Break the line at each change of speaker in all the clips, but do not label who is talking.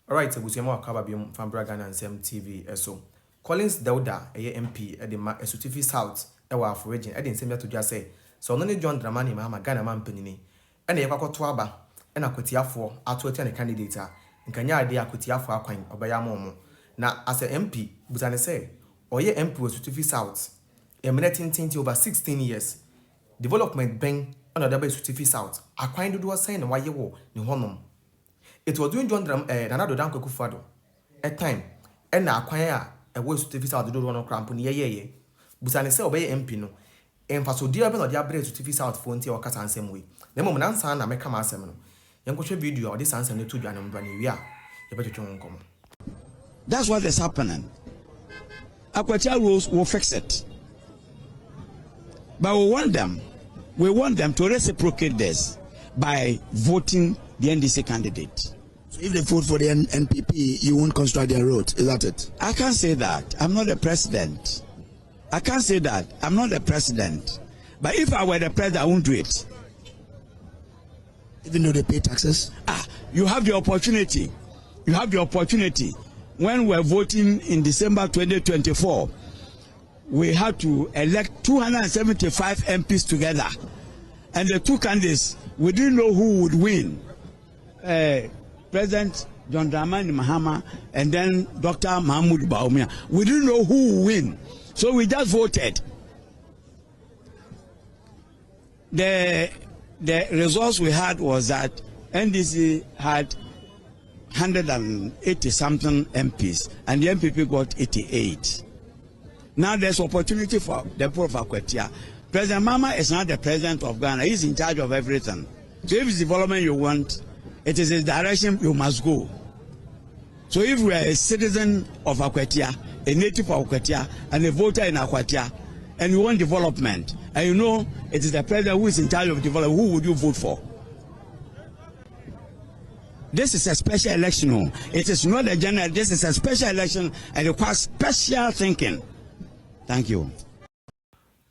Alright, so we are Kababium from Bragana and TV. So Collins Dauda, a MP at the Asutifi South, a WAF region, I didn't seem to just say. So only John Dramani Mahama Ghana man penny. And a Yako Twaba, and Akwatia for Akwatia candidate, and Kanya idea Akwatia for Aquine or Bayamomo. Now, as a MP, but I say, or ye MP was Asutifi South, a minute in over 16 years. Development bang on a double Asutifi South, Aquine do a sign why you were, no honum. It was doing John Nanado Danko Kufado. At time, and now acquire a voice to face out the door on cramp ye. But I say obey MP and for so dear Ben or their brace to face out for or cat and same way. The moment answer and I make come as Young video or this answer to Jan and Branny. We are a better come.
That's what is happening. Akwatia rules will fix it. But we want them to reciprocate this by voting the NDC candidate.
So if they vote for the NPP, you won't construct their roads, is that it?
I can't say that. I'm not the president. I can't say that. I'm not the president. But if I were the president, I won't do it.
Even though they pay taxes?
You have the opportunity. You have the opportunity. When we're voting in December 2024, we had to elect 275 MPs together. And the two candidates, we didn't know who would win. President John Dramani Mahama and then Dr. Mahmoud Baumia. We didn't know who would win. So we just voted. The results we had was that NDC had 180 something MPs and the NPP got 88. Now there's opportunity for the poor of Akwatia. President Mahama is not the president of Ghana. He's in charge of everything. So if it's development you want, it is his direction you must go. So if we are a citizen of Akwatia, a native of Akwatia, and a voter in Akwatia, and you want development, and you know it is the president who is in charge of development, who would you vote for? This is a special election. It is not a general. This is a special election and it requires special thinking. Thank you.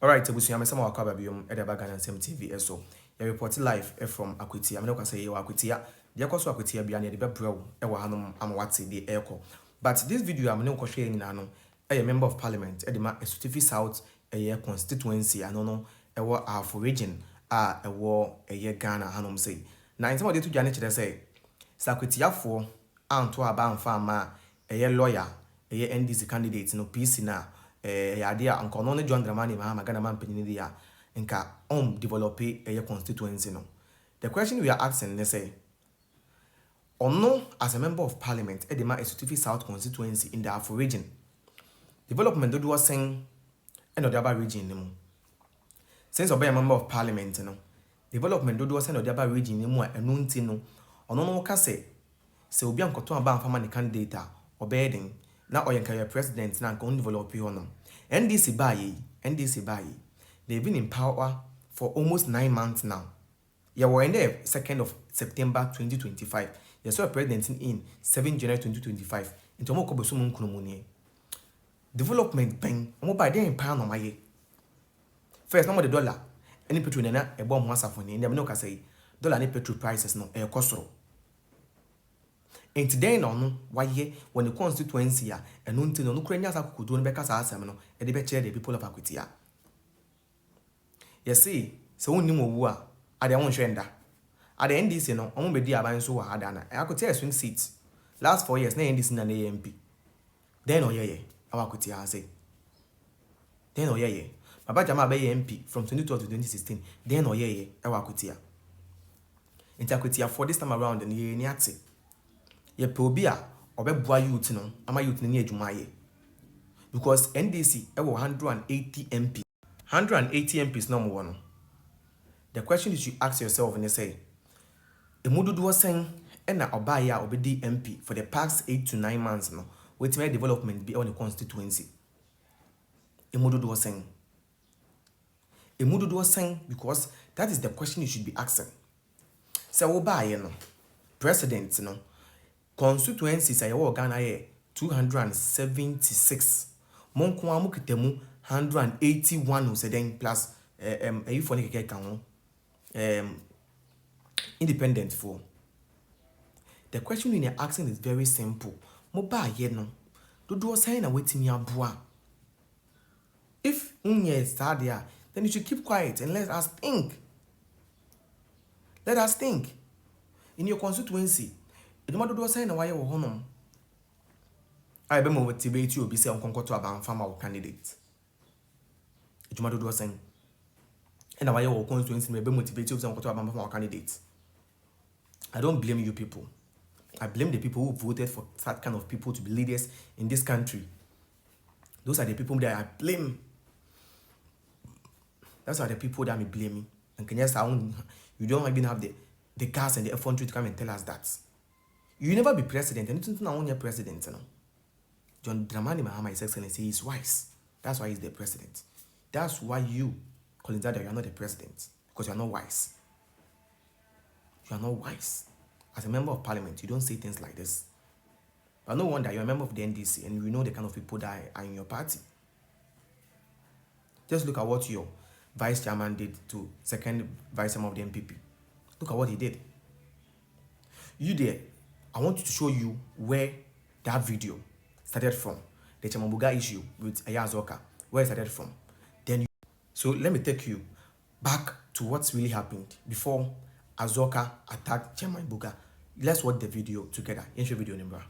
All right, so we are some of our Kababium at the Bragana and TV. So you report live from Akwatia. I'm not going to say you are Akwatia. The Akwasu Akwatia be the bro. Ewahanum Amwati the echo. But this video I'm not going to share in Nano. A member of Parliament at the Asutifi South a constituency. I don't know a war for region. A war a year Ghana. Hanum say. Now in some of the two Janet say. Sakwatia for Anto Aban Farmer a lawyer a NDC candidate no PC na. Idea and Colonel John Dramani Mahama Ghana man peninidia nka develop a constituency no. The question we are asking they say no as a member of parliament at the Asutifi South constituency in the Afro region development do was saying and the other region no. Since obey a member of parliament no development do was saying the other region no more enunti no no ka say obi ankoto aba amfama ne candidate obey den na oyenka president na nka develop hono NDC bayi they've been in power for almost 9 months now. Yeah, we're in the 2nd of September 2025. You saw a president in 7 January 2025 into mo kobo sumun kunumuni development bang mo by dey in power no maye first no the dollar any petrol na e bomb wasafo ni ndem no ka say dollar ni petrol prices no e kosoro. And today no why when the constituency ya eno nti no kura nya sakukudo no beka sa asem no e de be chere the people of Akwatia. You see so woni mo wu a ade won hwenda ade NDC no omo bedi aban so wa hada na Akwatia swing seats last 4 years na NDC na MP then oyeye Akwatia say then oyeye baba jama be MP from 2012 to 2016 then oyeye Akwatia into Akwatia for this time around and ye ni ate ye probia obeboa youth no ama youth ni adwumaye because NDC e 180 MP 180 MPs no more no. The question you should ask yourself and say emududu wasen na obaya obedi MP for the past 8 to 9 months no with my development be on the constituency emududu wasen because that is the question you should be asking. So obaya no president no constituencies say Ghana 276 monko amu kitemu 181 then plus for independent for The question you're asking is very simple. Moba yeno. Do saying and waiting your bois. If is there, then you should keep quiet and let us think. Let us think. In your constituency, it matter do saying why you honor. I be more motivate you be say on concourt to a farmer or candidate. It matter do saying. And why your constituency may be motivate you to a farmer or candidate. I don't blame you people. I blame the people who voted for that kind of people to be leaders in this country. Those are the people that I blame. Those are the people that me blaming. And can you don't even have the gas and the effrontery to come and tell us that. You never be president, and it's not only president. You know? John Dramani Mahama, His Excellency, is wise. That's why he's the president. That's why you, Colin Dauda, you are not the president. Because you are not wise. You are not wise. As a member of parliament, you don't say things like this. But no wonder you're a member of the NDC and you know the kind of people that are in your party. Just look at what your vice chairman did to second vice chairman of the NPP. Look at what he did. You there, I want to show you where that video started from. The Chamambuga issue with Ay3k3, where it started from. So let me take you back to what's really happened before Ay3k3 attacked Chairman Buga. Let's watch the video together. Intro video number.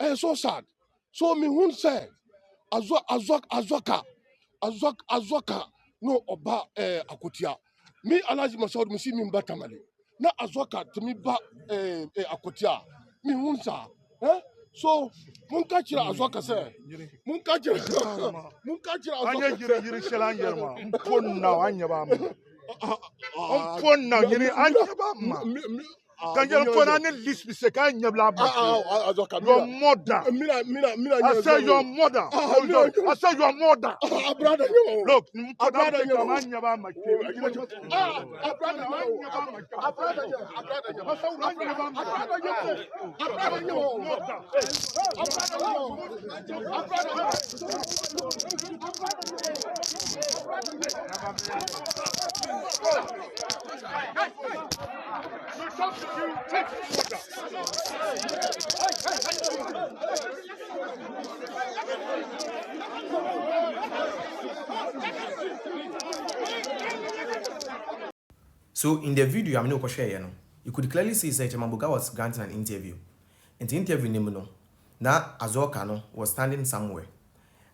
It's so sad. So me won't say Ay3k3 no oba Akwatia. Me alaji masawd me see me batamale. Na Ay3k3 to me ba Akwatia. Me won't say. So mun ka kira Ay3k3 say mun ka kira
anya yiri shelan yerma mponna anya ba ma mponna yiri anya ba ma kanjel mponna ne list bi se ka anya bla ba
Ay3k3
your mother I say your mother I say your mother
brother
look mponna ne ka anya ba ma
So in the video, I'm not share you could clearly see that Chamambuga was granting an interview. And the interview name now Ay3k3 was standing somewhere.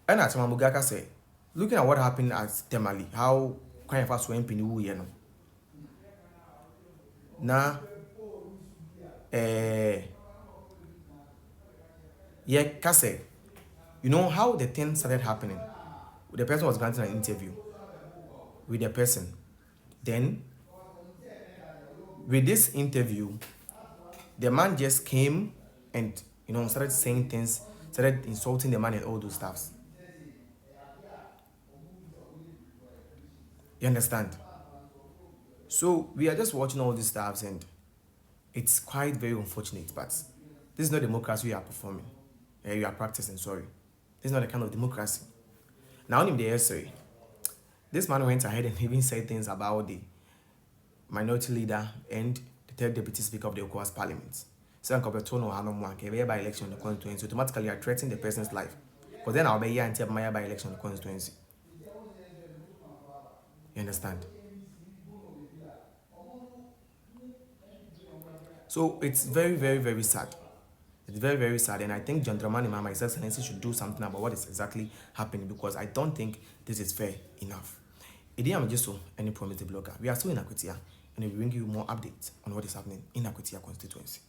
And at Chamambuga said, looking at what happened at Temali, how Kwanya Faso MP ni you know. Now yeah, Kase, you know how the thing started happening. The person was granting an interview with the person. Then with this interview, the man just came and started saying things, started insulting the man and all those stuffs. You understand? So we are just watching all these stuffs and it's quite very unfortunate, but this is not democracy we are performing. We are practicing, sorry. This is not the kind of democracy. Now in the essay, this man went ahead and even said things about the minority leader and the third deputy speaker of the Okwa's parliament. So by election in the constituency, automatically are threatening the person's life. Because then I'll be here until my by election in the constituency. You understand? So it's very, very, very sad. It's very, very sad. And I think John Dramani Mahama, His Excellency, should do something about what is exactly happening because I don't think this is fair enough. I'm just any promise the blogger. We are still in Akwatia and we will bring you more updates on what is happening in Akwatia constituency.